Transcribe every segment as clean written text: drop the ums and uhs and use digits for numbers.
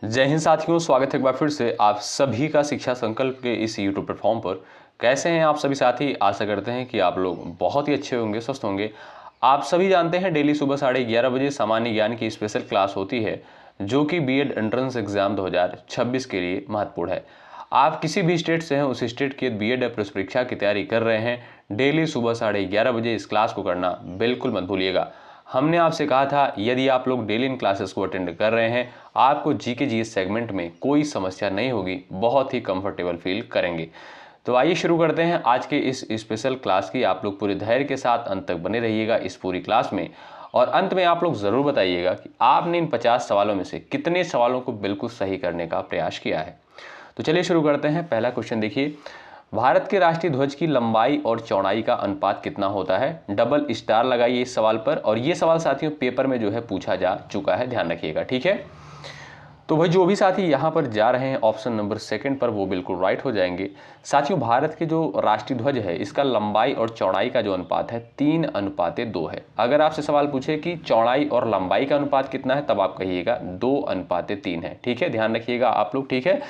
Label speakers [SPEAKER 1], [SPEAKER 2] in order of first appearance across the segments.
[SPEAKER 1] जय हिंद साथियों, स्वागत है एक बार फिर से आप सभी का शिक्षा संकल्प के इस यूट्यूब प्लेटफॉर्म पर। कैसे हैं आप सभी साथी? आशा करते हैं कि आप लोग बहुत ही अच्छे होंगे, स्वस्थ होंगे। आप सभी जानते हैं डेली सुबह 11:30 बजे सामान्य ज्ञान की स्पेशल क्लास होती है जो कि बीएड एंट्रेंस एग्जाम 2026 के लिए महत्वपूर्ण है। आप किसी भी स्टेट से हैं, उस स्टेट की बीएड या प्रवेश परीक्षा की तैयारी कर रहे हैं, डेली सुबह 11:30 बजे इस क्लास को करना बिल्कुल मत भूलिएगा। हमने आपसे कहा था यदि आप लोग डेली इन क्लासेस को अटेंड कर रहे हैं, आपको जीके जीएस सेगमेंट में कोई समस्या नहीं होगी, बहुत ही कंफर्टेबल फील करेंगे। तो आइए शुरू करते हैं आज के इस स्पेशल क्लास की। आप लोग पूरे धैर्य के साथ अंत तक बने रहिएगा इस पूरी क्लास में, और अंत में आप लोग ज़रूर बताइएगा कि आपने इन 50 सवालों में से कितने सवालों को बिल्कुल सही करने का प्रयास किया है। तो चलिए शुरू करते हैं। पहला क्वेश्चन देखिए, भारत के राष्ट्रीय ध्वज की लंबाई और चौड़ाई का अनुपात कितना होता है? डबल स्टार लगाइए इस सवाल पर। और ये सवाल साथियों पेपर में जो है पूछा जा चुका है, ध्यान रखिएगा, ठीक है। तो भाई जो भी साथी यहाँ पर जा रहे हैं ऑप्शन नंबर सेकंड पर, वो बिल्कुल राइट हो जाएंगे। साथियों भारत के जो राष्ट्रीय ध्वज है इसका लंबाई और चौड़ाई का जो अनुपात है 3:2 है। अगर आपसे सवाल पूछे कि चौड़ाई और लंबाई का अनुपात कितना है, तब आप कहिएगा 2:3 है, ठीक है। ध्यान रखिएगा आप लोग, ठीक है।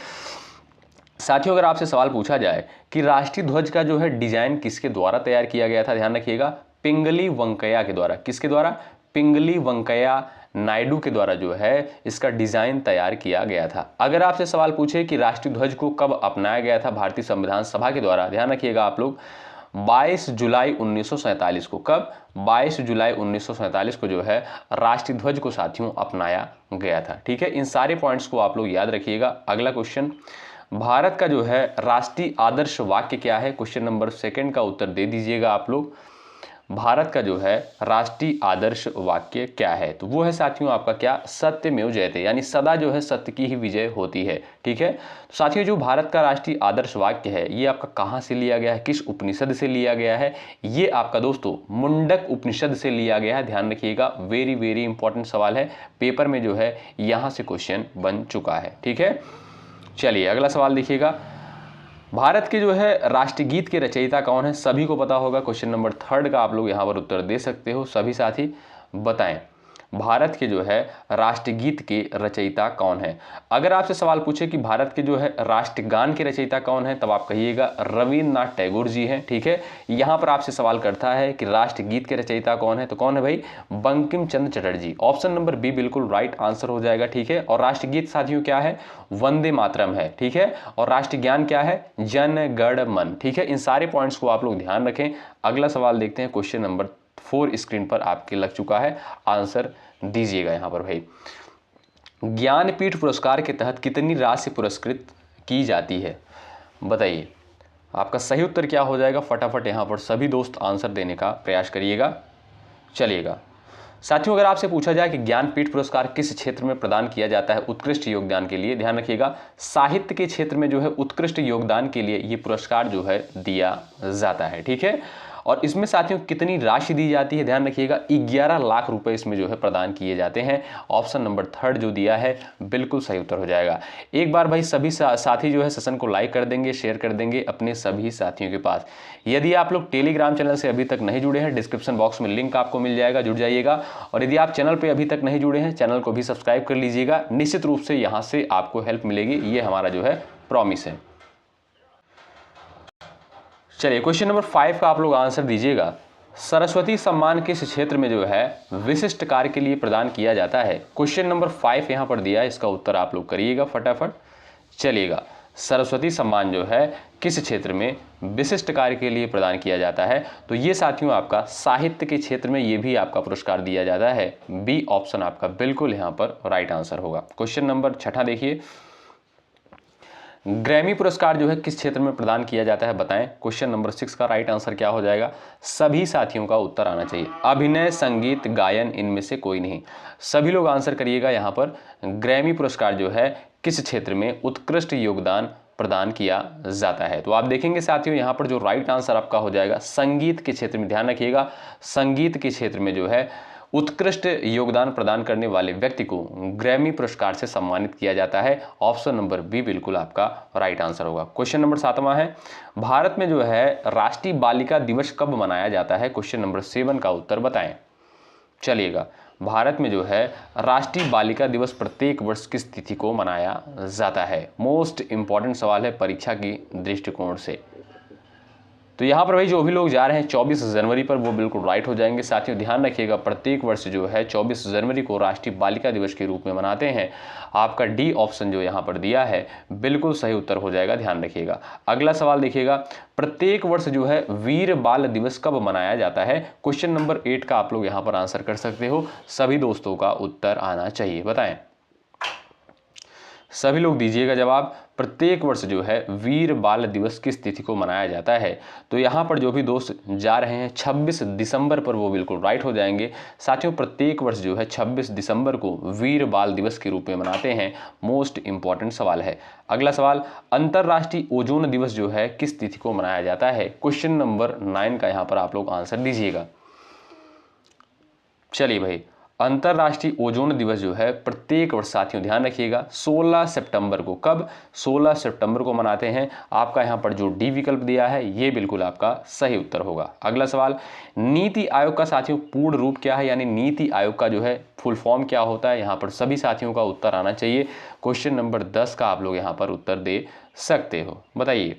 [SPEAKER 1] साथियों अगर आपसे सवाल पूछा जाए कि राष्ट्रीय ध्वज का जो है डिजाइन किसके द्वारा तैयार किया गया था, ध्यान रखिएगा पिंगली वेंकैया के द्वारा। किसके द्वारा? पिंगली वेंकैया नायडू के द्वारा जो है इसका डिजाइन तैयार किया गया था। अगर आपसे सवाल पूछे कि राष्ट्रीय ध्वज को कब अपनाया गया था भारतीय संविधान सभा के द्वारा, ध्यान रखिएगा आप लोग 22 जुलाई 1947 को। कब? 22 जुलाई 1947 को जो है राष्ट्रीय ध्वज को साथियों अपनाया गया था, ठीक है। इन सारे पॉइंट्स को आप लोग याद रखिएगा। अगला क्वेश्चन, भारत का जो है राष्ट्रीय आदर्श वाक्य क्या है? क्वेश्चन नंबर सेकंड का उत्तर दे दीजिएगा आप लोग। भारत का जो है राष्ट्रीय आदर्श वाक्य क्या है? तो वो है साथियों आपका क्या? सत्यमेव जयते, यानी सदा जो है सत्य की ही विजय होती है, ठीक है। तो साथियों जो भारत का राष्ट्रीय आदर्श वाक्य है ये आपका कहाँ से लिया गया है, किस उपनिषद से लिया गया है? ये आपका दोस्तों मुंडक उपनिषद से लिया गया है, ध्यान रखिएगा। वेरी वेरी इंपॉर्टेंट सवाल है, पेपर में जो है यहाँ से क्वेश्चन बन चुका है, ठीक है। चलिए अगला सवाल देखिएगा, भारत के जो है राष्ट्रीय गीत के रचयिता कौन है? सभी को पता होगा। क्वेश्चन नंबर थर्ड का आप लोग यहाँ पर उत्तर दे सकते हो। सभी साथी बताएं भारत के जो है राष्ट्रीय गीत के रचयिता कौन है? अगर आपसे सवाल पूछे कि भारत के जो है राष्ट्रगान के रचयिता कौन है, तब आप कहिएगा रविन्द्रनाथ टैगोर जी हैं, ठीक है। यहाँ पर आपसे सवाल करता है कि राष्ट्रगीत के रचयिता कौन है, तो कौन है भाई? Bankim Chandra Chatterjee. Option number B बिल्कुल राइट आंसर हो जाएगा, ठीक है। और राष्ट्रगीत साथियों क्या है? वंदे मातरम है, ठीक है। और राष्ट्रज्ञान क्या है? जन गण मन, ठीक है। इन सारे पॉइंट्स को आप लोग ध्यान रखें। अगला सवाल देखते हैं, क्वेश्चन नंबर 4 स्क्रीन पर आपके लग चुका है, आंसर दीजिएगा यहाँ पर भाई। ज्ञानपीठ पुरस्कार के तहत कितनी राशि पुरस्कृत की जाती है? बताइए आपका सही उत्तर क्या हो जाएगा? फटाफट यहाँ पर सभी दोस्त आंसर देने का प्रयास करिएगा। चलिएगा साथियों अगर आपसे पूछा जाए कि ज्ञानपीठ पुरस्कार किस क्षेत्र में प्रदान किया जाता है उत्कृष्ट योगदान के लिए, ध्यान रखिएगा साहित्य के क्षेत्र में जो है उत्कृष्ट योगदान के लिए ये पुरस्कार जो है दिया जाता है, ठीक है। और इसमें साथियों कितनी राशि दी जाती है? ध्यान रखिएगा 11 लाख रुपए इसमें जो है प्रदान किए जाते हैं। ऑप्शन नंबर थर्ड जो दिया है बिल्कुल सही उत्तर हो जाएगा। एक बार भाई सभी साथी जो है सेशन को लाइक कर देंगे, शेयर कर देंगे अपने सभी साथियों के पास। यदि आप लोग टेलीग्राम चैनल से अभी तक नहीं जुड़े हैं, डिस्क्रिप्शन बॉक्स में लिंक आपको मिल जाएगा, जुड़ जाइएगा। और यदि आप चैनल पर अभी तक नहीं जुड़े हैं, चैनल को भी सब्सक्राइब कर लीजिएगा। निश्चित रूप से यहाँ से आपको हेल्प मिलेगी, ये हमारा जो है प्रॉमिस है। चलिए क्वेश्चन नंबर 5 का आप लोग आंसर दीजिएगा। सरस्वती सम्मान किस क्षेत्र में जो है विशिष्ट कार्य के लिए प्रदान किया जाता है? क्वेश्चन नंबर 5 यहाँ पर दिया है, इसका उत्तर आप लोग करिएगा फटाफट। चलिएगा सरस्वती सम्मान जो है किस क्षेत्र में विशिष्ट कार्य के लिए प्रदान किया जाता है? तो ये साथियों आपका साहित्य के क्षेत्र में ये भी आपका पुरस्कार दिया जाता है। बी ऑप्शन आपका बिल्कुल यहाँ पर राइट आंसर होगा। क्वेश्चन नंबर 6 देखिए, ग्रैमी पुरस्कार जो है किस क्षेत्र में प्रदान किया जाता है? बताएं। क्वेश्चन नंबर 6 का राइट आंसर क्या हो जाएगा? सभी साथियों का उत्तर आना चाहिए। अभिनय, संगीत, गायन, इनमें से कोई नहीं। सभी लोग आंसर करिएगा। यहाँ पर ग्रैमी पुरस्कार जो है किस क्षेत्र में उत्कृष्ट योगदान प्रदान किया जाता है? तो आप देखेंगे साथियों यहाँ पर जो राइट आंसर आपका हो जाएगा संगीत के क्षेत्र में। ध्यान रखिएगा संगीत के क्षेत्र में जो है उत्कृष्ट योगदान प्रदान करने वाले व्यक्ति को ग्रैमी पुरस्कार से सम्मानित किया जाता है। ऑप्शन नंबर बी बिल्कुल आपका राइट आंसर होगा। क्वेश्चन नंबर 7वां है, भारत में जो है राष्ट्रीय बालिका दिवस कब मनाया जाता है? क्वेश्चन नंबर 7 का उत्तर बताएं। चलिएगा भारत में जो है राष्ट्रीय बालिका दिवस प्रत्येक वर्ष किस तिथि को मनाया जाता है? मोस्ट इंपॉर्टेंट सवाल है परीक्षा की दृष्टिकोण से। तो यहाँ पर भाई जो भी लोग जा रहे हैं 24 जनवरी पर, वो बिल्कुल राइट हो जाएंगे। साथियों ध्यान रखिएगा, प्रत्येक वर्ष जो है 24 जनवरी को राष्ट्रीय बालिका दिवस के रूप में मनाते हैं। आपका डी ऑप्शन जो यहाँ पर दिया है बिल्कुल सही उत्तर हो जाएगा, ध्यान रखिएगा। अगला सवाल देखिएगा, प्रत्येक वर्ष जो है वीर बाल दिवस कब मनाया जाता है? क्वेश्चन नंबर 8 का आप लोग यहाँ पर आंसर कर सकते हो। सभी दोस्तों का उत्तर आना चाहिए, बताएं। सभी लोग दीजिएगा जवाब। प्रत्येक वर्ष जो है वीर बाल दिवस किस तिथि को मनाया जाता है? तो यहाँ पर जो भी दोस्त जा रहे हैं 26 दिसंबर पर, वो बिल्कुल राइट हो जाएंगे। साथियों प्रत्येक वर्ष जो है 26 दिसंबर को वीर बाल दिवस के रूप में मनाते हैं। मोस्ट इंपॉर्टेंट सवाल है। अगला सवाल, अंतरराष्ट्रीय ओजोन दिवस जो है किस तिथि को मनाया जाता है? क्वेश्चन नंबर 9 का यहाँ पर आप लोग आंसर दीजिएगा। चलिए भाई, अंतरराष्ट्रीय ओजोन दिवस जो है प्रत्येक वर्ष, साथियों ध्यान रखिएगा, 16 सितंबर को। कब? 16 सितंबर को मनाते हैं। आपका यहाँ पर जो डी विकल्प दिया है ये बिल्कुल आपका सही उत्तर होगा। अगला सवाल, नीति आयोग का साथियों पूर्ण रूप क्या है, यानी नीति आयोग का जो है फुल फॉर्म क्या होता है? यहाँ पर सभी साथियों का उत्तर आना चाहिए। क्वेश्चन नंबर 10 का आप लोग यहाँ पर उत्तर दे सकते हो, बताइए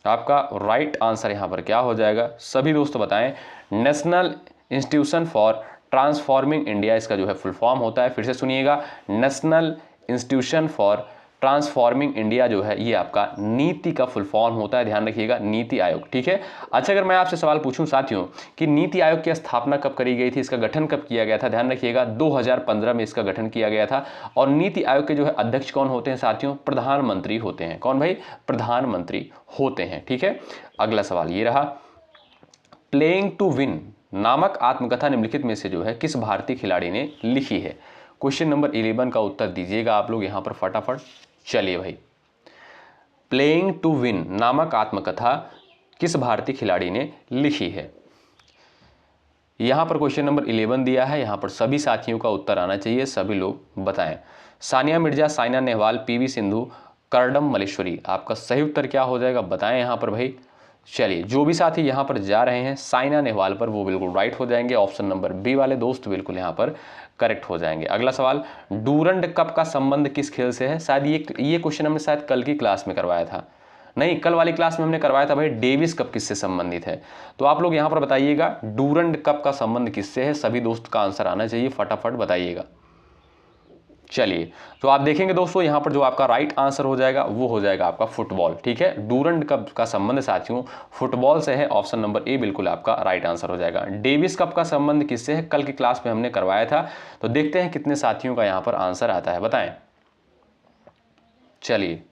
[SPEAKER 1] आपका राइट आंसर यहाँ पर क्या हो जाएगा? सभी दोस्त बताएं। National institution for transforming India इसका जो है फुल फॉर्म होता है। फिर से सुनिएगा, national institution for transforming India जो है ये आपका नीति का फुल फॉर्म होता है, ध्यान रखिएगा, नीति आयोग, ठीक है। अच्छा, अगर मैं आपसे सवाल पूछूं साथियों कि नीति आयोग की स्थापना कब करी गई थी, इसका गठन कब किया गया था? ध्यान रखिएगा 2015 में इसका गठन किया गया था। और नीति आयोग के जो है अध्यक्ष कौन होते हैं साथियों? प्रधानमंत्री होते हैं। कौन भाई? प्रधानमंत्री होते हैं, ठीक है। अगला सवाल ये रहा, प्लेइंग टू विन नामक आत्मकथा निम्नलिखित में से जो है किस भारतीय खिलाड़ी ने लिखी है? क्वेश्चन नंबर 11 का उत्तर दीजिएगा आप लोग यहाँ पर फटाफट। चलिए भाई, प्लेइंग टू विन नामक आत्मकथा किस भारतीय खिलाड़ी ने लिखी है? यहाँ पर क्वेश्चन नंबर 11 दिया है, यहाँ पर सभी साथियों का उत्तर आना चाहिए। सभी लोग बताएं। सानिया मिर्जा, साइना नेहवाल, पीवी सिंधु, करडम मलेश्वरी, आपका सही उत्तर क्या हो जाएगा, बताएं यहाँ पर भाई। चलिए, जो भी साथी यहाँ पर जा रहे हैं साइना नेहवाल पर, वो बिल्कुल राइट हो जाएंगे। ऑप्शन नंबर बी वाले दोस्त बिल्कुल यहाँ पर करेक्ट हो जाएंगे। अगला सवाल, डूरंड कप का संबंध किस खेल से है? शायद ये क्वेश्चन हमने शायद कल की क्लास में करवाया था, नहीं कल वाली क्लास में हमने करवाया था भाई, डेविस कप किससे संबंधित है? तो आप लोग यहाँ पर बताइएगा डूरंड कप का संबंध किससे है? सभी दोस्त का आंसर आना चाहिए, फटाफट बताइएगा। चलिए, तो आप देखेंगे दोस्तों यहाँ पर जो आपका राइट आंसर हो जाएगा वो हो जाएगा आपका फुटबॉल, ठीक है। डूरंड कप का संबंध साथियों फुटबॉल से है। ऑप्शन नंबर ए बिल्कुल आपका राइट आंसर हो जाएगा। डेविस कप का संबंध किससे है? कल की क्लास में हमने करवाया था। तो देखते हैं कितने साथियों का यहाँ पर आंसर आता है, बताएं। चलिए,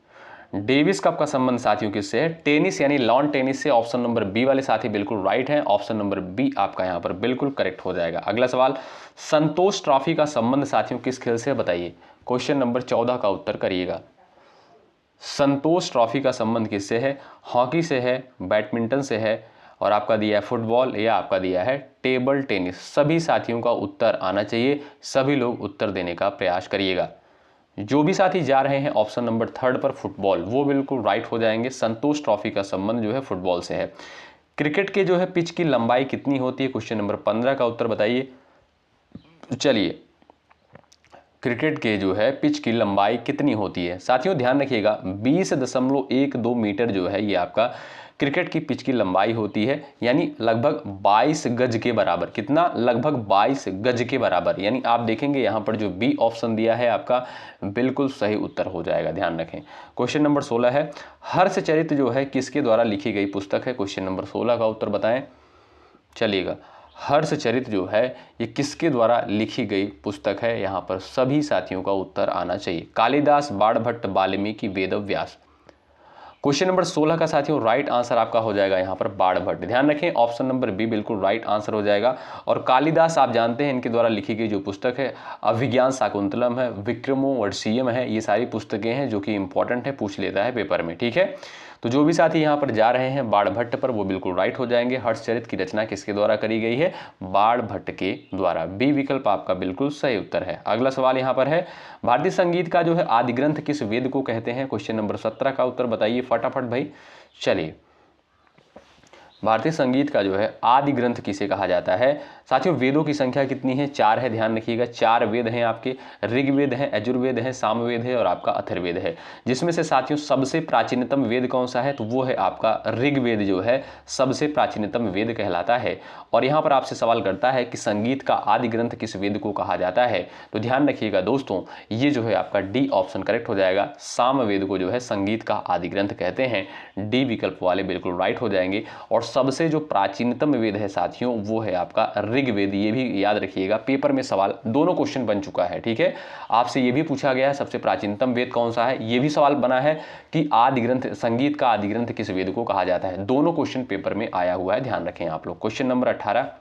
[SPEAKER 1] डेविस कप का संबंध साथियों किससे है? टेनिस यानी लॉन टेनिस से। ऑप्शन नंबर बी वाले साथी बिल्कुल राइट हैं। ऑप्शन नंबर बी आपका यहाँ पर बिल्कुल करेक्ट हो जाएगा। अगला सवाल, संतोष ट्रॉफी का संबंध साथियों किस खेल से है? बताइए। क्वेश्चन नंबर 14 का उत्तर करिएगा। संतोष ट्रॉफी का संबंध किससे है? हॉकी से है, बैडमिंटन से है, और आपका दिया है फुटबॉल, या आपका दिया है टेबल टेनिस। सभी साथियों का उत्तर आना चाहिए। सभी लोग उत्तर देने का प्रयास करिएगा। जो भी साथी जा रहे हैं ऑप्शन नंबर 3 पर फुटबॉल, वो बिल्कुल राइट हो जाएंगे। संतोष ट्रॉफी का संबंध जो है फुटबॉल से है। क्रिकेट के जो है पिच की लंबाई कितनी होती है? क्वेश्चन नंबर 15 का उत्तर बताइए। चलिए, क्रिकेट के जो है पिच की लंबाई कितनी होती है? साथियों ध्यान रखिएगा 20.12 मीटर जो है ये आपका क्रिकेट की पिच की लंबाई होती है, यानी लगभग 22 गज के बराबर। कितना? लगभग 22 गज के बराबर। यानी आप देखेंगे यहाँ पर जो बी ऑप्शन दिया है आपका बिल्कुल सही उत्तर हो जाएगा, ध्यान रखें। क्वेश्चन नंबर 16 है, हर्षचरित जो है किसके द्वारा लिखी गई पुस्तक है? क्वेश्चन नंबर 16 का उत्तर बताएं। चलिएगा, हर्षचरित जो है ये किसके द्वारा लिखी गई पुस्तक है? यहाँ पर सभी साथियों का उत्तर आना चाहिए। कालिदास, बाणभट्ट, वाल्मीकि, वेदव्यास। क्वेश्चन नंबर 16 का साथियों राइट आंसर आपका हो जाएगा यहाँ पर बाणभट्ट। ध्यान रखें, ऑप्शन नंबर बी बिल्कुल राइट आंसर हो जाएगा। और कालिदास आप जानते हैं इनके द्वारा लिखी गई जो पुस्तक है अभिज्ञान शाकुंतलम है, विक्रमोर्वशीयम है, ये सारी पुस्तकें हैं जो कि इंपॉर्टेंट है, पूछ लेता है पेपर में, ठीक है। तो जो भी साथी यहाँ पर जा रहे हैं बाणभट्ट पर, वो बिल्कुल राइट हो जाएंगे। हर्षचरित की रचना किसके द्वारा करी गई है? बाणभट्ट के द्वारा। बी विकल्प आपका बिल्कुल सही उत्तर है। अगला सवाल यहाँ पर है, भारतीय संगीत का जो है आदि ग्रंथ किस वेद को कहते हैं? क्वेश्चन नंबर 17 का उत्तर बताइए फटाफट भाई। चलिए, भारतीय संगीत का जो है आदि ग्रंथ किसे कहा जाता है? साथियों वेदों की संख्या कितनी है? 4 है, ध्यान रखिएगा। 4 वेद हैं आपके, ऋग्वेद है, यजुर्वेद है, सामवेद है और आपका अथर्ववेद है। जिसमें से साथियों सबसे प्राचीनतम वेद कौन सा है? तो वो है आपका ऋग्वेद जो है सबसे प्राचीनतम वेद कहलाता है। और यहाँ पर आपसे सवाल करता है कि संगीत का आदि ग्रंथ किस वेद को कहा जाता है? तो ध्यान रखिएगा दोस्तों, ये जो है आपका डी ऑप्शन करेक्ट हो जाएगा। सामवेद को जो है संगीत का आदि ग्रंथ कहते हैं। डी विकल्प वाले बिल्कुल राइट हो जाएंगे। और सबसे जो प्राचीनतम वेद है साथियों वो है आपका ऋग्वेद। ये भी याद रखिएगा, पेपर में सवाल दोनों क्वेश्चन बन चुका है, ठीक है। आपसे ये भी पूछा गया है सबसे प्राचीनतम वेद कौन सा है, ये भी सवाल बना है कि आदि ग्रंथ, संगीत का आदि ग्रंथ किस वेद को कहा जाता है। दोनों क्वेश्चन पेपर में आया हुआ है, ध्यान रखें आप लोग। क्वेश्चन नंबर 18,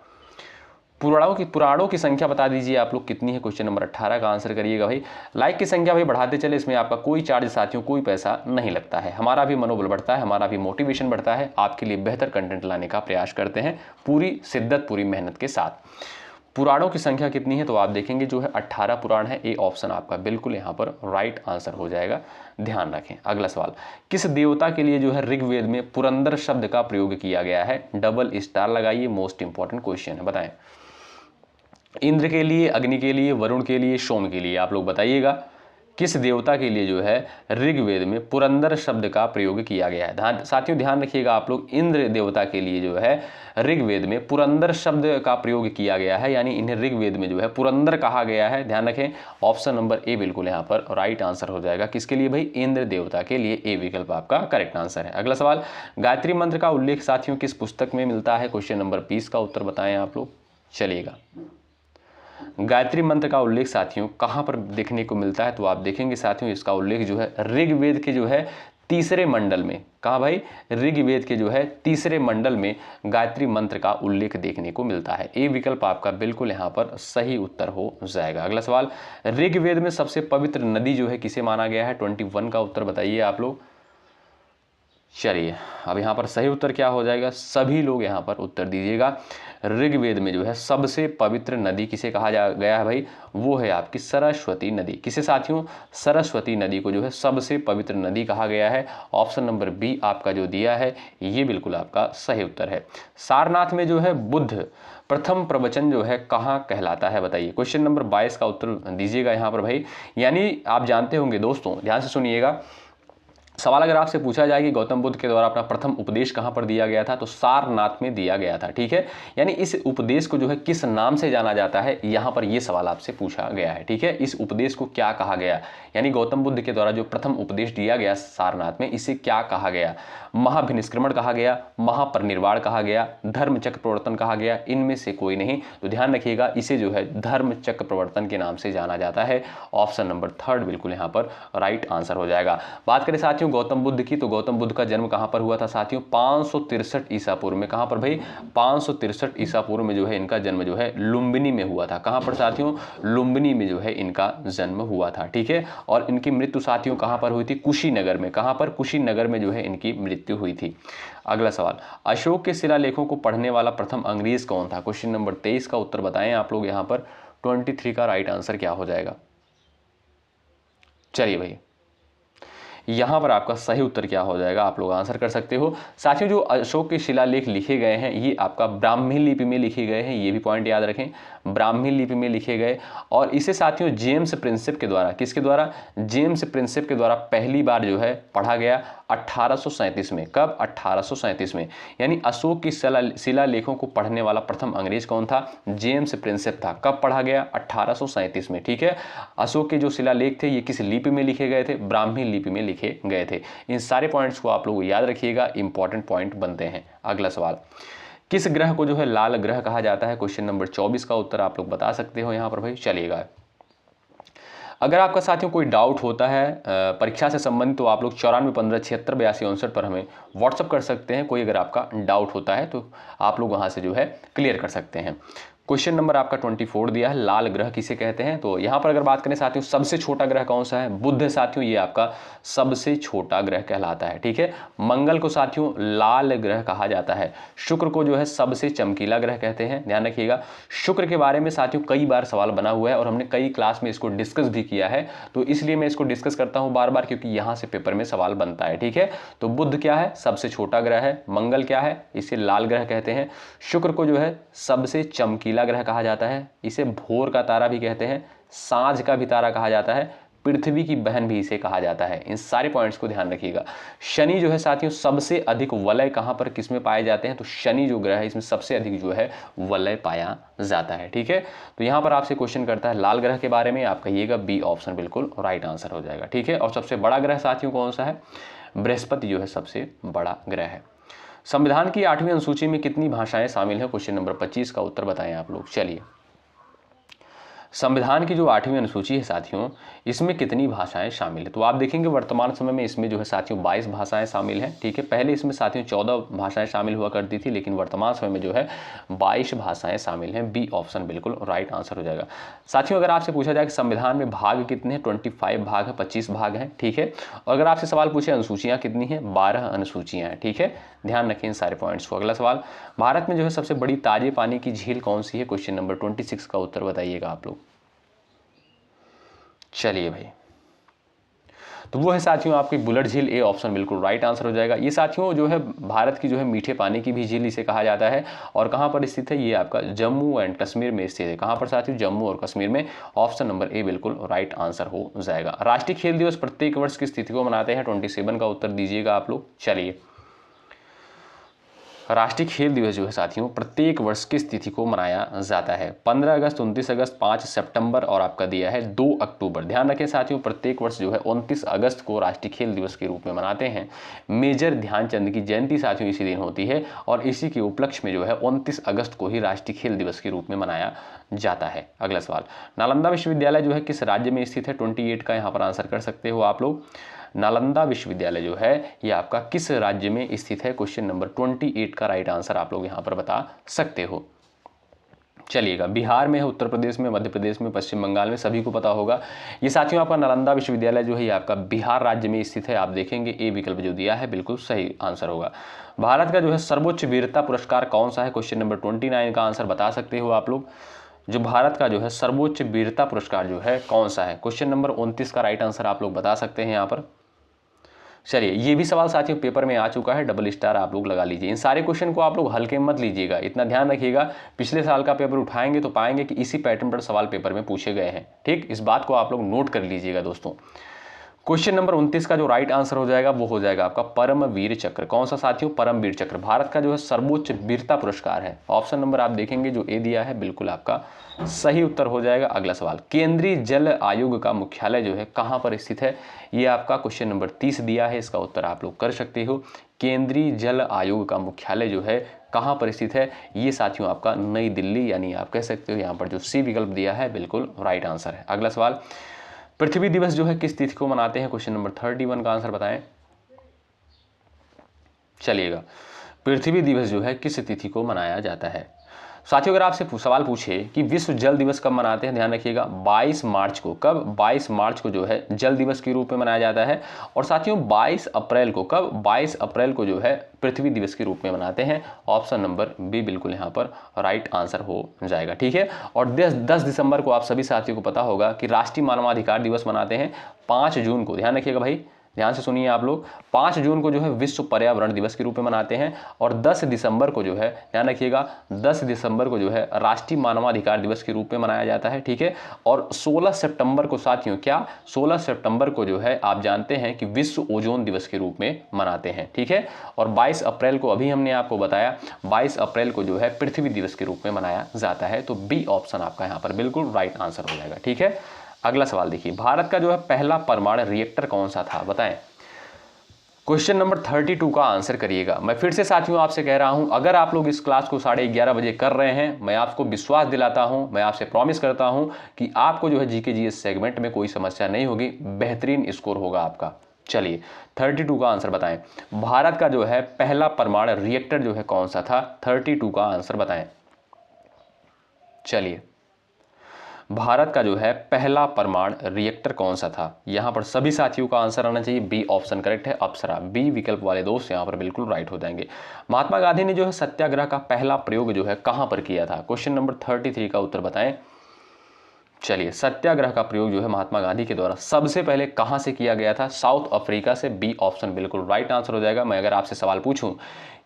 [SPEAKER 1] पुराणों की संख्या बता दीजिए आप लोग कितनी है। क्वेश्चन नंबर 18 का आंसर करिएगा भाई। लाइक की संख्या भाई बढ़ाते चले, इसमें आपका कोई चार्ज साथियों, कोई पैसा नहीं लगता है। हमारा भी मनोबल बढ़ता है, हमारा भी मोटिवेशन बढ़ता है, आपके लिए बेहतर कंटेंट लाने का प्रयास करते हैं पूरी शिद्दत, पूरी मेहनत के साथ। पुराणों की संख्या कितनी है? तो आप देखेंगे जो है 18 पुराण है। ए ऑप्शन आपका बिल्कुल यहाँ पर राइट आंसर हो जाएगा, ध्यान रखें। अगला सवाल, किस देवता के लिए जो है ऋग्वेद में पुरंदर शब्द का प्रयोग किया गया है? डबल स्टार लगाइए, मोस्ट इंपॉर्टेंट क्वेश्चन है, बताएं। इंद्र के लिए, अग्नि के लिए, वरुण के लिए, सोम के लिए, आप लोग बताइएगा किस देवता के लिए जो है ऋग्वेद में पुरंदर शब्द का प्रयोग किया गया है। साथियों ध्यान रखिएगा आप लोग, इंद्र देवता के लिए जो है ऋग्वेद में पुरंदर शब्द का प्रयोग किया गया है, यानी इन्हें ऋग्वेद में जो है पुरंदर कहा गया है। ध्यान रखें, ऑप्शन नंबर ए बिल्कुल यहाँ पर राइट आंसर हो जाएगा। किसके लिए भाई? इंद्र देवता के लिए। ए विकल्प आपका करेक्ट आंसर है। अगला सवाल, गायत्री मंत्र का उल्लेख साथियों किस पुस्तक में मिलता है? क्वेश्चन नंबर 20 का उत्तर बताएं आप लोग। चलिएगा, गायत्री मंत्र का उल्लेख साथियों कहां पर देखने को मिलता है? तो आप देखेंगे साथियों इसका उल्लेख जो है ऋग्वेद के जो है तीसरे मंडल में। कहा भाई? ऋग्वेद के जो है तीसरे मंडल में गायत्री मंत्र का उल्लेख देखने को मिलता है। ए विकल्प आपका बिल्कुल यहां पर सही उत्तर हो जाएगा। अगला सवाल, ऋग्वेद में सबसे पवित्र नदी जो है किसे माना गया है? 21 का उत्तर बताइए आप लोग। चलिए, अब यहाँ पर सही उत्तर क्या हो जाएगा? सभी लोग यहाँ पर उत्तर दीजिएगा। ऋग्वेद में जो है सबसे पवित्र नदी किसे कहा गया है भाई? वो है आपकी सरस्वती नदी। किसे साथियों? सरस्वती नदी को जो है सबसे पवित्र नदी कहा गया है। ऑप्शन नंबर बी आपका जो दिया है ये बिल्कुल आपका सही उत्तर है। सारनाथ में जो है बुद्ध प्रथम प्रवचन जो है कहाँ कहलाता है? बताइए। क्वेश्चन नंबर 22 का उत्तर दीजिएगा यहाँ पर भाई। यानी आप जानते होंगे दोस्तों, ध्यान से सुनिएगा, सवाल अगर आपसे पूछा जाए कि गौतम बुद्ध के द्वारा अपना प्रथम उपदेश कहां पर दिया गया था, तो सारनाथ में दिया गया था, ठीक है। यानी इस उपदेश को जो है किस नाम से जाना जाता है, यहां पर यह सवाल आपसे पूछा गया है, ठीक है। इस उपदेश को क्या कहा गया, यानी गौतम बुद्ध के द्वारा जो प्रथम उपदेश दिया गया सारनाथ में, इसे क्या कहा गया? महाभिनिष्क्रमण कहा गया, महापरिनिर्वाण कहा गया, धर्म चक्र प्रवर्तन कहा गया, इनमें से कोई नहीं। तो ध्यान रखिएगा, इसे जो है धर्म चक्र प्रवर्तन के नाम से जाना जाता है। ऑप्शन नंबर 3 बिल्कुल यहाँ पर राइट आंसर हो जाएगा। बात करें साथियों गौतम बुद्ध की, तो गौतम बुद्ध का जन्म कहां पर हुआ था साथियों? 563 ईसा पूर्व में। कहां पर भाई? 563 ईसा पूर्व में जो है इनका जन्म जो है लुम्बिनी में हुआ था। कहां पर साथियों? लुम्बिनी में जो है इनका जन्म हुआ था, ठीक है। और इनकी मृत्यु साथियों कहां पर हुई थी? कुशीनगर में। कहां पर? कुशीनगर में जो है इनकी मृत्यु हुई थी। अगला सवाल, अशोक के शिलालेखों को पढ़ने वाला प्रथम अंग्रेज कौन था? क्वेश्चन नंबर 23 का उत्तर बताएं आप लोग। यहां पर 23 का राइट आंसर क्या हो जाएगा? चलिए भाई, यहां पर आपका सही उत्तर क्या हो जाएगा, आप लोग आंसर कर सकते हो। साथियों जो अशोक के शिलालेख लिखे गए हैं ये आपका ब्राह्मी लिपि में लिखे गए हैं, ये भी पॉइंट याद रखें, ब्राह्मी लिपि में लिखे गए। और इसे साथियों जेम्स प्रिंसेप के द्वारा, किसके द्वारा? जेम्स प्रिंसेप के द्वारा पहली बार जो है पढ़ा गया 1837 में। कब? 1837 में। यानी अशोक की शिलालेखों को पढ़ने वाला प्रथम अंग्रेज कौन था? जेम्स प्रिंसेप था। कब पढ़ा गया? 1837 में, ठीक है। अशोक के जो शिलालेख थे ये किस लिपि में लिखे गए थे? ब्राह्मी लिपि में लिखे गए थे। इन सारे पॉइंट्स को आप लोग याद रखिएगा, इंपॉर्टेंट पॉइंट बनते हैं। अगला सवाल, किस ग्रह को जो है लाल ग्रह कहा जाता है? क्वेश्चन नंबर 24 का उत्तर आप लोग बता सकते हो यहां पर भाई। चलिएगा, अगर आपका साथियों कोई डाउट होता है परीक्षा से संबंधित तो आप लोग 94 15 76 82 59 पर हमें व्हाट्सअप कर सकते हैं। कोई अगर आपका डाउट होता है तो आप लोग वहां से जो है क्लियर कर सकते हैं। क्वेश्चन नंबर आपका 24 दिया है, लाल ग्रह किसे कहते हैं। तो यहाँ पर अगर बात करें साथियों, सबसे छोटा ग्रह कौन सा है, बुध साथियों, ये आपका सबसे छोटा ग्रह कहलाता है। ठीक है, मंगल को साथियों लाल ग्रह कहा जाता है। शुक्र को जो है सबसे चमकीला ग्रह कहते हैं, ध्यान रखिएगा। शुक्र के बारे में साथियों कई बार सवाल बना हुआ है और हमने कई क्लास में इसको डिस्कस भी किया है, तो इसलिए मैं इसको डिस्कस करता हूं बार बार, क्योंकि यहां से पेपर में सवाल बनता है। ठीक है, तो बुध क्या है, सबसे छोटा ग्रह है। मंगल क्या है, इसे लाल ग्रह कहते हैं। शुक्र को जो है सबसे चमकीला ग्रह कहा जाता है, इसे भोर का तारा भी कहते हैं, सांझ का भी तारा कहा जाता है, पृथ्वी की बहन भी इसे कहा जाता है। इन सारे पॉइंट्स को ध्यान रखिएगा। शनि जो है साथियों सबसे अधिक वलय कहां पर किसमें पाए जाते हैं, तो शनि जो ग्रह है इसमें सबसे अधिक जो है वलय पाया जाता है। ठीक है, तो यहां पर आपसे क्वेश्चन करता है लाल ग्रह के बारे में, आप कहिएगा बी ऑप्शन बिल्कुल राइट आंसर हो जाएगा। ठीक है, और सबसे बड़ा ग्रह साथियों कौन सा है, बृहस्पति जो है सबसे बड़ा ग्रह है। संविधान की 8वीं अनुसूची में कितनी भाषाएं शामिल हैं, क्वेश्चन नंबर 25 का उत्तर बताएं आप लोग। चलिए, संविधान की जो 8वीं अनुसूची है साथियों, इसमें कितनी भाषाएं शामिल है, तो आप देखेंगे वर्तमान समय में इसमें जो है साथियों 22 भाषाएं शामिल हैं। ठीक है, पहले इसमें साथियों 14 भाषाएं शामिल हुआ करती थी, लेकिन वर्तमान समय में जो है 22 भाषाएं शामिल हैं। बी ऑप्शन बिल्कुल राइट आंसर हो जाएगा। साथियों अगर आपसे पूछा जाए कि संविधान में भाग कितने हैं, 25 भाग है, 25 भाग हैं। ठीक है, और अगर आपसे सवाल पूछे अनुसूचियाँ कितनी हैं, 12 अनुसूचियाँ हैं। ठीक है, ध्यान रखें इन सारे पॉइंट्स को। अगला सवाल, भारत में जो है सबसे बड़ी ताजे पानी की झील कौन सी है, क्वेश्चन नंबर 26 का उत्तर बताइएगा आप लोग। चलिए भाई, तो वो है साथियों आपकी बुलर झील, ए ऑप्शन बिल्कुल राइट आंसर हो जाएगा। ये साथियों जो है भारत की जो है मीठे पानी की भी झील इसे कहा जाता है, और कहाँ पर स्थित है, ये आपका जम्मू एंड कश्मीर में स्थित है। कहाँ पर साथियों, जम्मू और कश्मीर में। ऑप्शन नंबर ए बिल्कुल राइट आंसर हो जाएगा। राष्ट्रीय खेल दिवस प्रत्येक वर्ष किस तिथि को मनाते हैं, 27 का उत्तर दीजिएगा आप लोग। चलिए, राष्ट्रीय खेल दिवस जो है साथियों प्रत्येक वर्ष किस तिथि को मनाया जाता है, 15 अगस्त, 29 अगस्त, 5 सितंबर और आपका दिया है 2 अक्टूबर। ध्यान रखें साथियों, प्रत्येक वर्ष जो है 29 अगस्त को राष्ट्रीय खेल दिवस के रूप में मनाते हैं। मेजर ध्यानचंद की जयंती साथियों इसी दिन होती है, और इसी के उपलक्ष्य में जो है 29 अगस्त को ही राष्ट्रीय खेल दिवस के रूप में मनाया जाता है। अगला सवाल, नालंदा विश्वविद्यालय जो है किस राज्य में स्थित है, 28 का यहाँ पर आंसर कर सकते हो आप लोग। नालंदा विश्वविद्यालय जो है ये आपका किस राज्य में स्थित है, क्वेश्चन नंबर 28 का राइट आंसर आप लोग यहाँ पर बता सकते हो। चलिएगा, बिहार में है, उत्तर प्रदेश में, मध्य प्रदेश में, पश्चिम बंगाल में, सभी को पता होगा। ये साथियों आपका नालंदा विश्वविद्यालय जो है ये आपका बिहार राज्य में स्थित है। आप देखेंगे ए विकल्प जो दिया है बिल्कुल सही आंसर होगा। भारत का जो है सर्वोच्च वीरता पुरस्कार कौन सा है, क्वेश्चन नंबर 29 का आंसर बता सकते हो आप लोग। जो भारत का जो है सर्वोच्च वीरता पुरस्कार जो है कौन सा है, क्वेश्चन नंबर 29 का राइट आंसर आप लोग बता सकते हैं यहाँ पर। चलिए, ये भी सवाल साथियों पेपर में आ चुका है, डबल स्टार आप लोग लगा लीजिए। इन सारे क्वेश्चन को आप लोग हल्के मत लीजिएगा, इतना ध्यान रखिएगा। पिछले साल का पेपर उठाएंगे तो पाएंगे कि इसी पैटर्न पर सवाल पेपर में पूछे गए हैं। ठीक, इस बात को आप लोग नोट कर लीजिएगा दोस्तों। क्वेश्चन नंबर 29 का जो राइट आंसर हो जाएगा वो हो जाएगा आपका परमवीर चक्र। कौन सा साथियों, परमवीर चक्र भारत का जो है सर्वोच्च वीरता पुरस्कार है। ऑप्शन नंबर आप देखेंगे जो ए दिया है बिल्कुल आपका सही उत्तर हो जाएगा। अगला सवाल, केंद्रीय जल आयोग का मुख्यालय जो है कहां पर स्थित है, ये आपका क्वेश्चन नंबर 30 दिया है, इसका उत्तर आप लोग कर सकते हो। केंद्रीय जल आयोग का मुख्यालय जो है कहां पर स्थित है, ये साथियों आपका नई दिल्ली, यानी आप कह सकते हो यहाँ पर जो सी विकल्प दिया है बिल्कुल राइट आंसर है। अगला सवाल, पृथ्वी दिवस जो है किस तिथि को मनाते हैं, क्वेश्चन नंबर 31 का आंसर बताएं। चलिएगा, पृथ्वी दिवस जो है किस तिथि को मनाया जाता है। साथियों अगर आपसे सवाल पूछे कि विश्व जल दिवस कब मनाते हैं, ध्यान रखिएगा 22 मार्च को। कब, 22 मार्च को जो है जल दिवस के रूप में मनाया जाता है। और साथियों 22 अप्रैल को, कब, 22 अप्रैल को जो है पृथ्वी दिवस के रूप में मनाते हैं। ऑप्शन नंबर बी बिल्कुल यहाँ पर राइट आंसर हो जाएगा। ठीक है, और 10 दिसंबर को आप सभी साथियों को पता होगा कि राष्ट्रीय मानवाधिकार दिवस मनाते हैं। 5 जून को, ध्यान रखिएगा भाई, ध्यान से सुनिए आप लोग, 5 जून को जो है विश्व पर्यावरण दिवस के रूप में मनाते हैं। और 10 दिसंबर को जो है, ध्यान रखिएगा, 10 दिसंबर को जो है राष्ट्रीय मानवाधिकार दिवस के रूप में मनाया जाता है। ठीक है, और 16 सितंबर को साथियों, क्या, 16 सितंबर को जो है आप जानते हैं कि विश्व ओजोन दिवस के रूप में मनाते हैं। ठीक है, और 22 अप्रैल को अभी हमने आपको बताया, 22 अप्रैल को जो है पृथ्वी दिवस के रूप में मनाया जाता है। तो बी ऑप्शन आपका यहाँ पर बिल्कुल राइट आंसर हो जाएगा। ठीक है, अगला सवाल देखिए, भारत का जो है पहला परमाणु रिएक्टर कौन सा था, बताएं। क्वेश्चन नंबर 32 का आंसर करिएगा। मैं फिर से साथियों आपसे कह रहा हूं, अगर आप लोग इस क्लास को 11:30 बजे कर रहे हैं, मैं आपको विश्वास दिलाता हूं, मैं आपसे प्रॉमिस करता हूं कि आपको जो है जीके जीएस सेगमेंट में कोई समस्या नहीं होगी, बेहतरीन स्कोर होगा आपका। चलिए, 32 का आंसर बताएं। भारत का जो है पहला परमाणु रिएक्टर जो है कौन सा था, 32 का आंसर बताएं। चलिए, भारत का जो है पहला परमाणु रिएक्टर कौन सा था? यहां पर सभी साथियों का आंसर आना चाहिए। बी ऑप्शन करेक्ट है, अप्सरा। बी विकल्प वाले दोस्त यहां पर बिल्कुल राइट हो जाएंगे। महात्मा गांधी ने जो है सत्याग्रह का पहला प्रयोग जो है कहां पर किया था? क्वेश्चन नंबर 33 का उत्तर बताएं। चलिए, सत्याग्रह का प्रयोग जो है महात्मा गांधी के द्वारा सबसे पहले कहां से किया गया था? साउथ अफ्रीका से। बी ऑप्शन बिल्कुल राइट आंसर हो जाएगा। मैं अगर आपसे सवाल पूछूं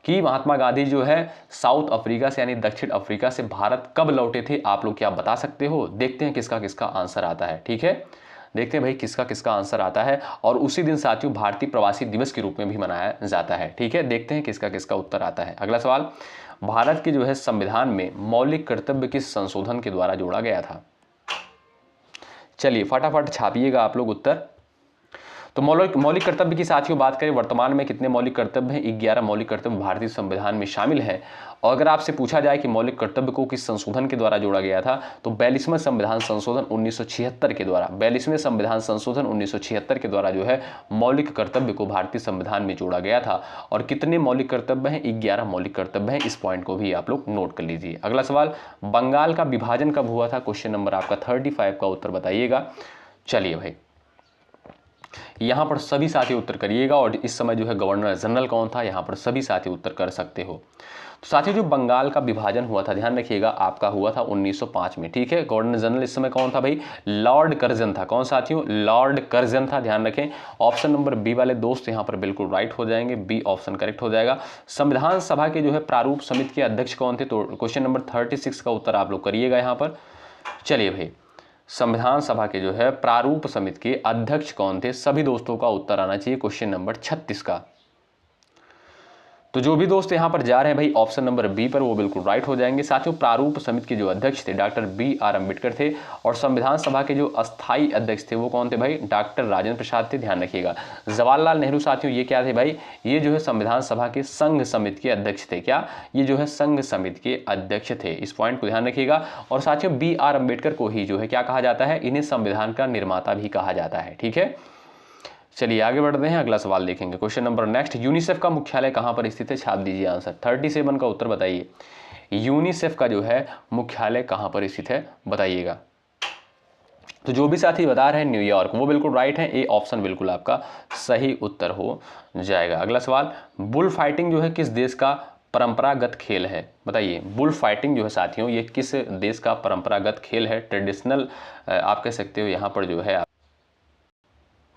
[SPEAKER 1] कि महात्मा गांधी जो है साउथ अफ्रीका से यानी दक्षिण अफ्रीका से भारत कब लौटे थे, आप लोग क्या बता सकते हो? देखते हैं किसका किसका आंसर आता है। ठीक है, देखते हैं भाई किसका किसका आंसर आता है। और उसी दिन साथियों भारतीय प्रवासी दिवस के रूप में भी मनाया जाता है। ठीक है, देखते हैं किसका किसका उत्तर आता है। अगला सवाल, भारत के जो है संविधान में मौलिक कर्तव्य किस संशोधन के द्वारा जोड़ा गया था? चलिए फटाफट छापिएगा आप लोग उत्तर। तो मौलिक कर्तव्य की साथियों बात करें, वर्तमान में कितने मौलिक कर्तव्य हैं? 11 मौलिक कर्तव्य भारतीय संविधान में शामिल है। और अगर आपसे पूछा जाए कि मौलिक कर्तव्य को किस संशोधन के द्वारा जोड़ा गया था, तो 42वें संविधान संशोधन 1976 के द्वारा, 42वें संविधान संशोधन 1976 के द्वारा जो है मौलिक कर्तव्य को भारतीय संविधान में जोड़ा गया था। और कितने मौलिक कर्तव्य हैं? 11 मौलिक कर्तव्य हैं। इस पॉइंट को भी आप लोग नोट कर लीजिए। अगला सवाल, बंगाल का विभाजन कब हुआ था? क्वेश्चन नंबर आपका 35 का उत्तर बताइएगा। चलिए भाई, यहां पर सभी साथी उत्तर करिएगा। और इस समय जो है गवर्नर जनरल कौन था? यहां पर सभी साथी उत्तर कर सकते हो। तो साथियों, जो बंगाल का विभाजन हुआ था, ध्यान रखिएगा, आपका हुआ था 1905 में। ठीक है, गवर्नर जनरल इस समय कौन था भाई? लॉर्ड कर्जन था। कौन साथियों? लॉर्ड कर्जन था। ध्यान रखें, ऑप्शन नंबर बी वाले दोस्त यहां पर बिल्कुल राइट हो जाएंगे। बी ऑप्शन करेक्ट हो जाएगा। संविधान सभा के जो है प्रारूप समिति के अध्यक्ष कौन थे? तो क्वेश्चन नंबर 36 का उत्तर आप लोग करिएगा यहां पर। चलिए भाई, संविधान सभा के जो है प्रारूप समिति के अध्यक्ष कौन थे? सभी दोस्तों का उत्तर आना चाहिए क्वेश्चन नंबर 36 का। तो जो भी दोस्त यहां पर जा रहे हैं भाई ऑप्शन नंबर बी पर, वो बिल्कुल राइट हो जाएंगे। साथियों, प्रारूप समिति के जो अध्यक्ष थे डॉक्टर बी.आर. अम्बेडकर थे। और संविधान सभा के जो अस्थायी अध्यक्ष थे वो कौन थे भाई? डॉक्टर राजेंद्र प्रसाद थे। ध्यान रखिएगा। जवाहरलाल नेहरू साथियों ये क्या थे भाई? ये जो है संविधान सभा के संघ समिति के अध्यक्ष थे। क्या? ये जो है संघ समिति के अध्यक्ष थे। इस पॉइंट को ध्यान रखिएगा। और साथियों, बी.आर. अम्बेडकर को ही जो है क्या कहा जाता है? इन्हें संविधान का निर्माता भी कहा जाता है। ठीक है, चलिए आगे बढ़ते हैं, अगला सवाल देखेंगे। क्वेश्चन नंबर नेक्स्ट, यूनिसेफ का मुख्यालय कहां पर स्थित है? छाप दीजिए आंसर। 37 का उत्तर बताइए। यूनिसेफ का जो है मुख्यालय कहां पर स्थित है बताइएगा। तो जो भी साथी बता रहे हैं न्यूयॉर्क, वो बिल्कुल राइट है। ए ऑप्शन बिल्कुल आपका सही उत्तर हो जाएगा। अगला सवाल, बुल फाइटिंग जो है किस देश का परंपरागत खेल है? बताइए, बुल फाइटिंग जो है साथियों ये किस देश का परंपरागत खेल है? ट्रेडिशनल आप कह सकते हो यहाँ पर जो है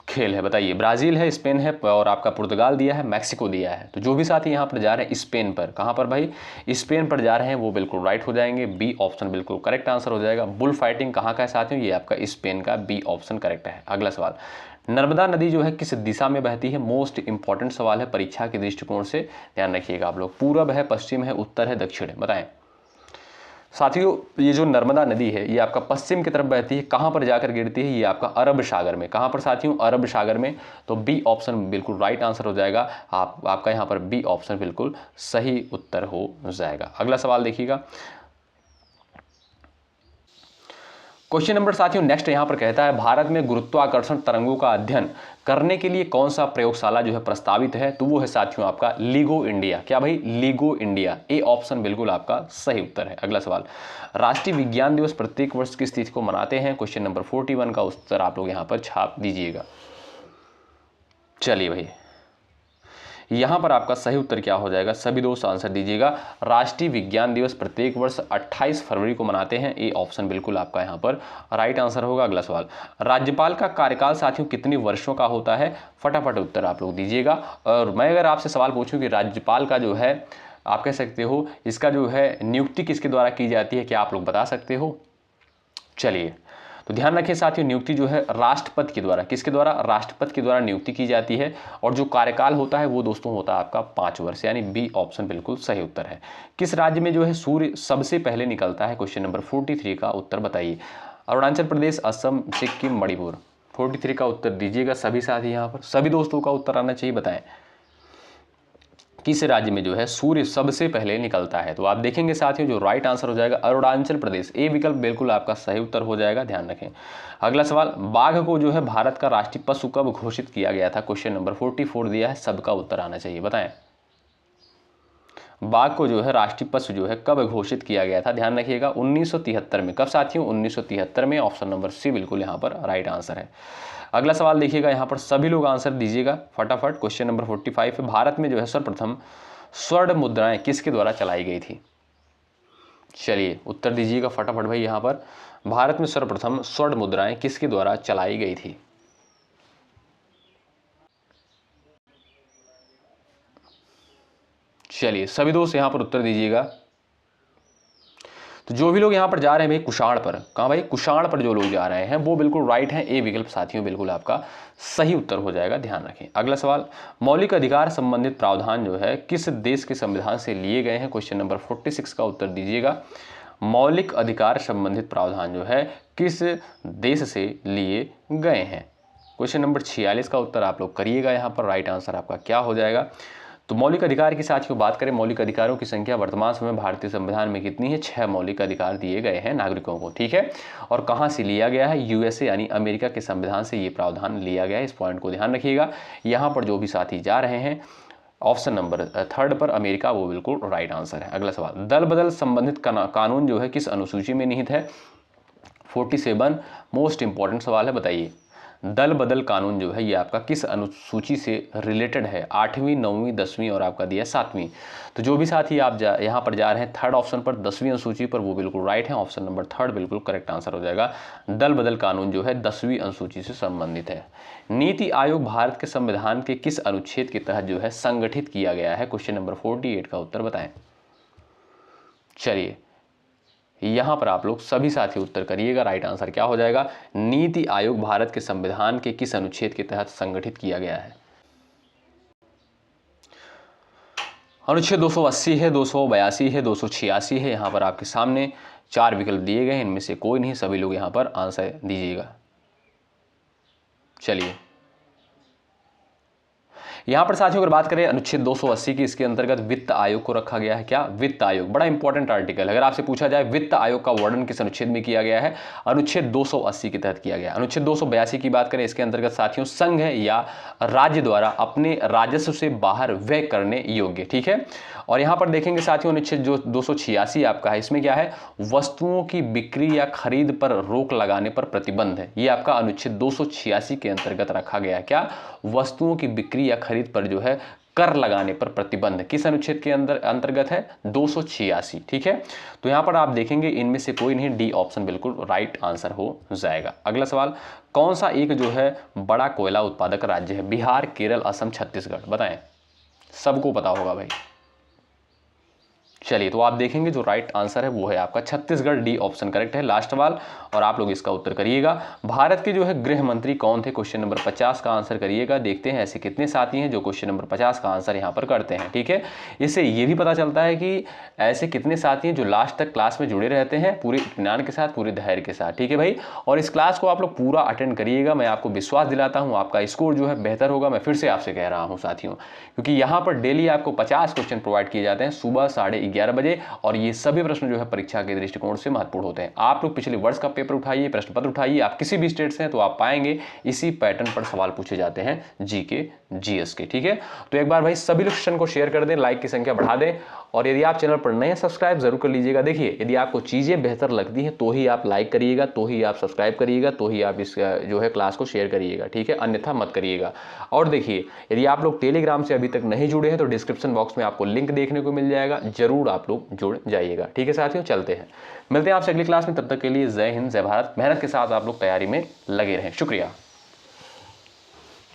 [SPEAKER 1] खेल है। बताइए, ब्राजील है, स्पेन है, और आपका पुर्तगाल दिया है, मैक्सिको दिया है। तो जो भी साथी यहाँ पर जा रहे हैं स्पेन पर, कहाँ पर भाई? स्पेन पर जा रहे हैं, वो बिल्कुल राइट हो जाएंगे। बी ऑप्शन बिल्कुल करेक्ट आंसर हो जाएगा। बुल फाइटिंग कहाँ का है साथियों? ये आपका स्पेन का। बी ऑप्शन करेक्ट है। अगला सवाल, नर्मदा नदी जो है किस दिशा में बहती है? मोस्ट इंपॉर्टेंट सवाल है परीक्षा के दृष्टिकोण से, ध्यान रखिएगा आप लोग। पूरब है, पश्चिम है, उत्तर है, दक्षिण है? बताएं साथियों। ये जो नर्मदा नदी है ये आपका पश्चिम की तरफ बहती है। कहां पर जाकर गिरती है? ये आपका अरब सागर में। कहां पर साथियों? अरब सागर में। तो बी ऑप्शन बिल्कुल राइट आंसर हो जाएगा। आपका यहां पर बी ऑप्शन बिल्कुल सही उत्तर हो जाएगा। अगला सवाल देखिएगा। क्वेश्चन नंबर साथियों नेक्स्ट यहां पर कहता है, भारत में गुरुत्वाकर्षण तरंगों का अध्ययन करने के लिए कौन सा प्रयोगशाला जो है प्रस्तावित है? तो वो है साथियों आपका लिगो इंडिया। क्या भाई? लिगो इंडिया। ए ऑप्शन बिल्कुल आपका सही उत्तर है। अगला सवाल, राष्ट्रीय विज्ञान दिवस प्रत्येक वर्ष किस तिथि को मनाते हैं? क्वेश्चन नंबर 41 का उत्तर आप लोग यहां पर छाप दीजिएगा। चलिए भाई, यहां पर आपका सही उत्तर क्या हो जाएगा? सभी दोस्त आंसर दीजिएगा। राष्ट्रीय विज्ञान दिवस प्रत्येक वर्ष 28 फरवरी को मनाते हैं। ए ऑप्शन बिल्कुल आपका यहां पर राइट आंसर होगा। अगला सवाल, राज्यपाल का कार्यकाल साथियों कितने वर्षों का होता है? फटाफट उत्तर आप लोग दीजिएगा। और मैं अगर आपसे सवाल पूछूं कि राज्यपाल का जो है आप कह सकते हो इसका जो है नियुक्ति किसके द्वारा की जाती है, क्या आप लोग बता सकते हो? चलिए, तो ध्यान रखिए साथियों, नियुक्ति जो है राष्ट्रपति के द्वारा, किसके द्वारा? राष्ट्रपति के द्वारा नियुक्ति की जाती है। और जो कार्यकाल होता है वो दोस्तों होता है आपका 5 वर्ष, यानी बी ऑप्शन बिल्कुल सही उत्तर है। किस राज्य में जो है सूर्य सबसे पहले निकलता है? क्वेश्चन नंबर 43 का उत्तर बताइए। अरुणाचल प्रदेश, असम, सिक्किम, मणिपुर? 43 का उत्तर दीजिएगा सभी साथी। यहाँ पर सभी दोस्तों का उत्तर आना चाहिए। बताएं किस राज्य में जो है सूर्य सबसे पहले निकलता है? तो आप देखेंगे साथियों जो राइट आंसर हो जाएगा अरुणाचल प्रदेश। ए विकल्प बिल्कुल आपका सही उत्तर हो जाएगा, ध्यान रखें। अगला सवाल, बाघ को जो है भारत का राष्ट्रीय पशु कब घोषित किया गया था? क्वेश्चन नंबर 44 दिया है, सबका उत्तर आना चाहिए। बताएं बाघ को जो है राष्ट्रीय पशु जो है कब घोषित किया गया था, ध्यान रखिएगा 1973 में। कब साथियों, 1973 में। ऑप्शन नंबर सी बिल्कुल यहाँ पर राइट आंसर है। अगला सवाल देखिएगा, यहाँ पर सभी लोग आंसर दीजिएगा फटाफट। क्वेश्चन नंबर 45 है, भारत में जो है सर्वप्रथम स्वर्ण मुद्राएं किसके द्वारा चलाई गई थी? चलिए उत्तर दीजिएगा फटाफट भाई। यहाँ पर भारत में सर्वप्रथम स्वर्ण मुद्राएं किसके द्वारा चलाई गई थी? चलिए सभी दोस्त यहाँ पर उत्तर दीजिएगा। तो जो भी लोग यहाँ पर जा रहे हैं भाई कुषाण पर, कहाँ भाई, कुषाण पर जो लोग जा रहे हैं वो बिल्कुल राइट है। ए विकल्प साथियों बिल्कुल आपका सही उत्तर हो जाएगा, ध्यान रखें। अगला सवाल, मौलिक अधिकार संबंधित प्रावधान जो है किस देश के संविधान से लिए गए हैं? क्वेश्चन नंबर 46 का उत्तर दीजिएगा। मौलिक अधिकार संबंधित प्रावधान जो है किस देश से लिए गए हैं? क्वेश्चन नंबर 46 का उत्तर आप लोग करिएगा। यहाँ पर राइट आंसर आपका क्या हो जाएगा? तो मौलिक अधिकार की साथियों बात करें, मौलिक अधिकारों की संख्या वर्तमान समय भारतीय संविधान में कितनी है? 6 मौलिक अधिकार दिए गए हैं नागरिकों को, ठीक है। और कहाँ से लिया गया है? यूएसए यानी अमेरिका के संविधान से ये प्रावधान लिया गया है। इस पॉइंट को ध्यान रखिएगा। यहाँ पर जो भी साथी जा रहे हैं ऑप्शन नंबर 3 पर अमेरिका, वो बिल्कुल राइट आंसर है। अगला सवाल, दल बदल संबंधित कानून जो है किस अनुसूची में निहित है? 47 मोस्ट इंपॉर्टेंट सवाल है, बताइए। दल बदल कानून जो है ये आपका किस अनुसूची से रिलेटेड है? 8वीं, 9वीं, 10वीं और आपका दिया 7वीं। तो जो भी साथी आप यहाँ पर जा रहे हैं 3rd ऑप्शन पर, 10वीं अनुसूची पर, वो बिल्कुल राइट है। ऑप्शन नंबर 3 बिल्कुल करेक्ट आंसर हो जाएगा। दल बदल कानून जो है 10वीं अनुसूची से संबंधित है। नीति आयोग भारत के संविधान के किस अनुच्छेद के तहत जो है संगठित किया गया है? क्वेश्चन नंबर 48 का उत्तर बताएं। चलिए यहां पर आप लोग सभी साथी उत्तर करिएगा। राइट आंसर क्या हो जाएगा? नीति आयोग भारत के संविधान के किस अनुच्छेद के तहत संगठित किया गया है? अनुच्छेद 280 है, 282 है, 286 है। यहां पर आपके सामने 4 विकल्प दिए गए हैं, इनमें से कोई नहीं, सभी लोग यहां पर आंसर दीजिएगा। चलिए यहां पर साथियों अगर बात करें अनुच्छेद 280 की, इसके अंतर्गत वित्त आयोग को रखा गया है। क्या? वित्त आयोग, बड़ा इंपॉर्टेंट आर्टिकल है। अगर आपसे पूछा जाए वित्त आयोग का वर्णन किस अनुच्छेद में किया गया है? अनुच्छेद 280 के तहत किया गया। अनुच्छेद 282 की बात करें, इसके अंतर्गत साथियों संघ है या राज्य द्वारा अपने राजस्व से बाहर व्यय करने योग्य, ठीक है। और यहां पर देखेंगे साथियों अनुच्छेद जो 286 आपका है, इसमें क्या है? वस्तुओं की बिक्री या खरीद पर रोक लगाने पर प्रतिबंध है। ये आपका अनुच्छेद 286 के अंतर्गत रखा गया है। क्या? वस्तुओं की बिक्री या खरीद पर जो है कर लगाने पर प्रतिबंध किस अनुच्छेद के अंतर्गत है? 286, ठीक है। तो यहां पर आप देखेंगे इनमें से कोई नहीं, डी ऑप्शन बिल्कुल राइट आंसर हो जाएगा। अगला सवाल, कौन सा एक जो है बड़ा कोयला उत्पादक राज्य है? बिहार, केरल, असम, छत्तीसगढ़, बताएं। सबको पता होगा भाई। चलिए तो आप देखेंगे जो राइट आंसर है वो है आपका छत्तीसगढ़, डी ऑप्शन करेक्ट है। लास्ट सवाल और आप लोग इसका उत्तर करिएगा। भारत के जो है गृह मंत्री कौन थे? क्वेश्चन नंबर 50 का आंसर करिएगा। देखते हैं ऐसे कितने साथी हैं जो क्वेश्चन नंबर 50 का आंसर यहाँ पर करते हैं, ठीक है। इससे ये भी पता चलता है कि ऐसे कितने साथी हैं जो लास्ट तक क्लास में जुड़े रहते हैं, पूरे इत्मीनान के साथ, पूरे धैर्य के साथ, ठीक है भाई। और इस क्लास को आप लोग पूरा अटेंड करिएगा। मैं आपको विश्वास दिलाता हूँ आपका स्कोर जो है बेहतर होगा। मैं फिर से आपसे कह रहा हूँ साथियों, क्योंकि यहाँ पर डेली आपको 50 क्वेश्चन प्रोवाइड किए जाते हैं सुबह 11:30 बजे, और ये सभी प्रश्न जो है परीक्षा के दृष्टिकोण से महत्वपूर्ण होते हैं। आप लोग पिछले वर्ष का पेपर उठाइए, प्रश्न पत्र उठाइए, आप किसी भी स्टेट से हैं तो आप पाएंगे इसी पैटर्न पर सवाल पूछे जाते हैं जीके, जीएस के, ठीक है। तो एक बार भाई सभी लोग सेशन को शेयर कर दें, लाइक की संख्या बढ़ा दें, और यदि आप चैनल पर नए हैं सब्सक्राइब जरूर कर लीजिएगा। देखिए यदि आपको चीजें बेहतर लगती हैं तो ही आप लाइक करिएगा, तो ही आप सब्सक्राइब करिएगा, तो ही आप इस जो है क्लास को शेयर करिएगा, ठीक है, अन्यथा मत करिएगा। और देखिए यदि आप लोग टेलीग्राम से अभी तक नहीं जुड़े हैं तो डिस्क्रिप्शन बॉक्स में आपको लिंक देखने को मिल जाएगा, जरूर आप लोग जुड़ जाइएगा, ठीक है साथियों। चलते हैं, मिलते हैं आपसे अगली क्लास में, तब तक के लिए जय हिंद, जय भारत। मेहनत के साथ आप लोग तैयारी में लगे रहें। शुक्रिया।